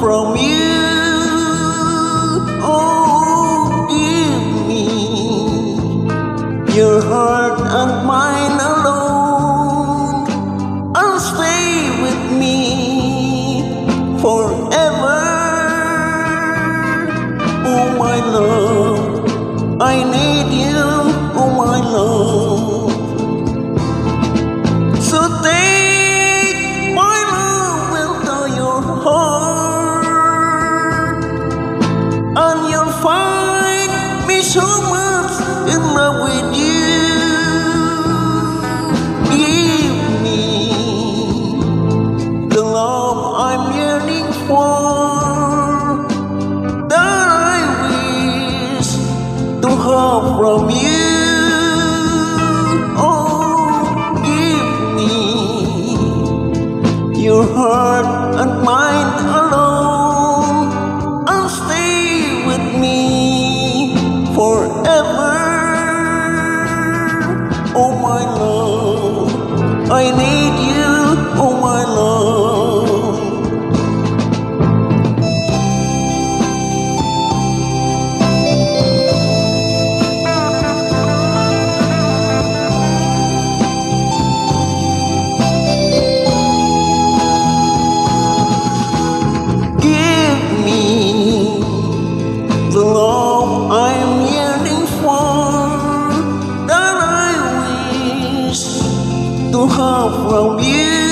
from you. Oh, give me your heart and mine alone, and stay with me forever. Oh, my love, I need you. Oh, my love. So take my love into your heart, and you'll find me so much in love with you. Give me the love I'm yearning for, that I wish to have from you. Your heart and mine alone, and stay with me forever. Oh, my love, I need you. Oh, my love. The love I'm yearning for, that I wish to have from you.